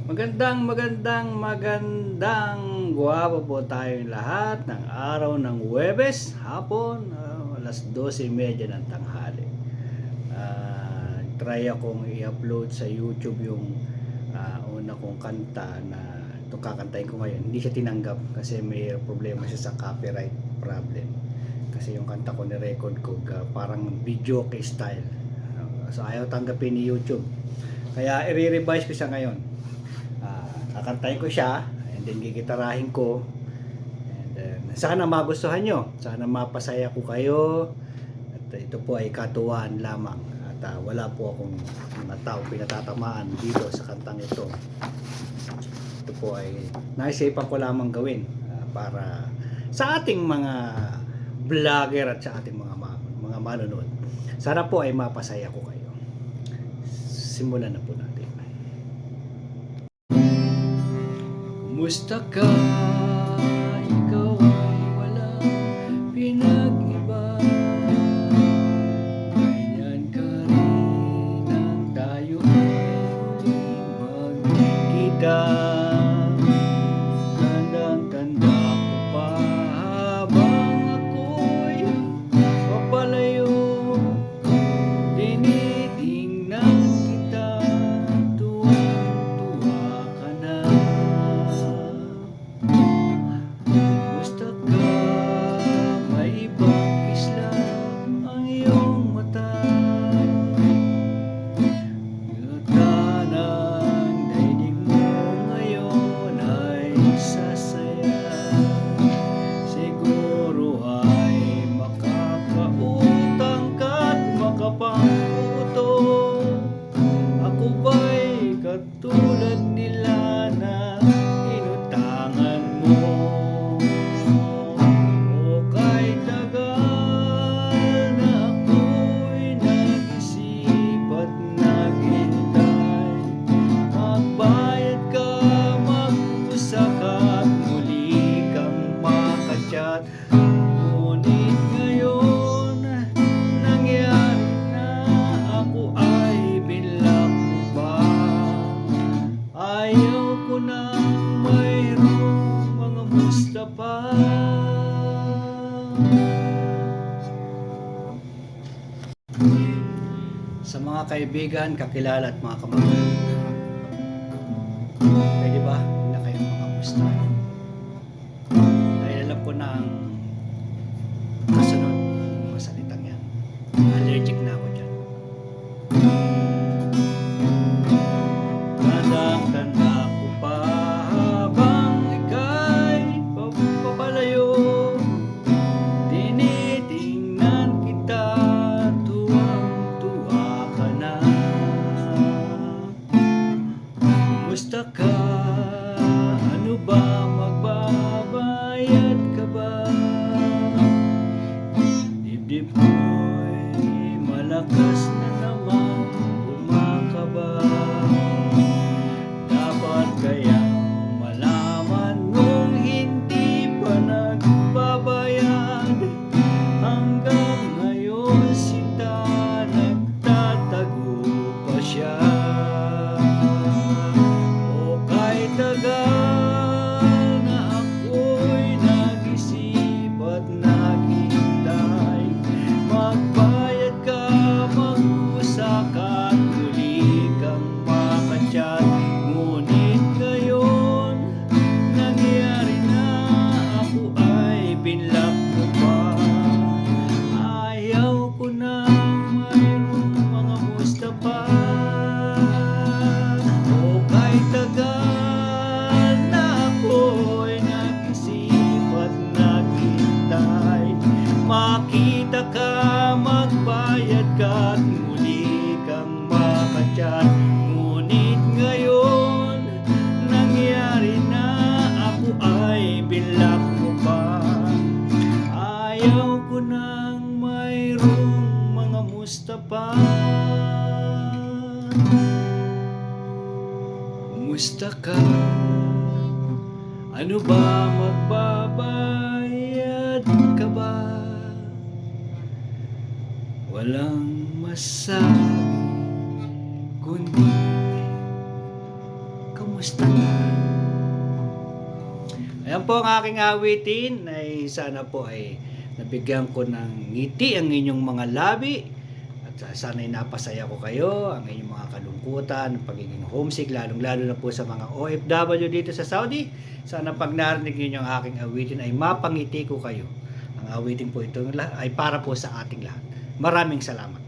Magandang guwapo po tayong lahat ng araw ng Huwebes, hapon, alas 12:30 ng tanghali. Try akong i-upload sa YouTube yung una kong kanta na itong kakantahin ko ngayon. Hindi siya tinanggap kasi may problema siya sa copyright problem. Kasi yung kanta ko ni-record ko parang video style. So ayaw tanggapin ni YouTube. Kaya i-revise ko siya ngayon. Kakantahin ko siya and then gigitarahin ko and then sana magustuhan nyo, sana mapasaya ko kayo at ito po ay katuwaan lamang at wala po akong mga tao pinatatamaan dito sa kantang ito. Ito po ay naisipan ko lamang gawin para sa ating mga vlogger at sa ating mga manonood. Sana po ay mapasaya ko kayo. Simulan na po natin. Kumusta ka? Ikaw ay walang pinag-iba. Ganyan ka rin ang tayo ay muling magkita. Tandang-tanda ko pa habang ako'y papalayo. Tinitingnan kita, tuwang-tuwa ka na. Gusto ka, may ibang kislap ang iyong mata. Gata ng daigdig mo ngayon ay sasaya. Siguro ay makakautang ka't makapangutong. Ako ba'y katulad nila na inutangan mo? O kahit tagal na ako'y nag-isip at naghintay, magbayad ka, mag-usak at muli kang makachat. Ngunit ngayon nangyari na, ako ay binlock mo pa. Ayaw ko na mayroong mga musta pa. Sa mga kaibigan, kakilala at mga kamag-anak, pwede ba huwag na kayong mga musta? Dahil alam ko na ang kasunod mga salitang yan. Allergic na ako dyan. Tandang-tanda ko pa habang ika'y papalayo. Tinitingnan kita, tuwang-tuwa ka na. Kumusta ka? Ano ba? Magbabayad ka ba? Dibdib ko'y malakas na naman kumakaba. Dapat kayang malaman mong hindi pa nagbabayad. Hanggang ngayon sinta nagtatago pa siya. O kahit tagal na ako'y nag-isip at naghintay, magbayad ka, mag-usak at muli kang makachat. Ngunit ngayon nangyari na, ako ay binlock mo pa. Ayaw ko na mayroong mga musta pa. O kahit tagal na ako'y nag-isip at naghintay, makita ka, magbayad ka at muli kang makachat. Ngunit ngayon nangyari na, ako ay binlock mo pa. Ayaw ko nang mayroong mga musta pa. Musta ka? Ano ba? Magbabayad ka ba? Walang masabi kundi kamusta Standard. Ayan po ang aking awitin, ay sana po ay nabigyan ko ng ngiti ang inyong mga labi at sana ay napasaya ko kayo, ang inyong mga kalungkutan, ang pagiging homesick, lalong-lalo na po sa mga OFW dito sa Saudi. Sana pag narinig niyo ang aking awitin ay mapangiti ko kayo. Ang awitin po ito ay para po sa ating lahat. Maraming salamat.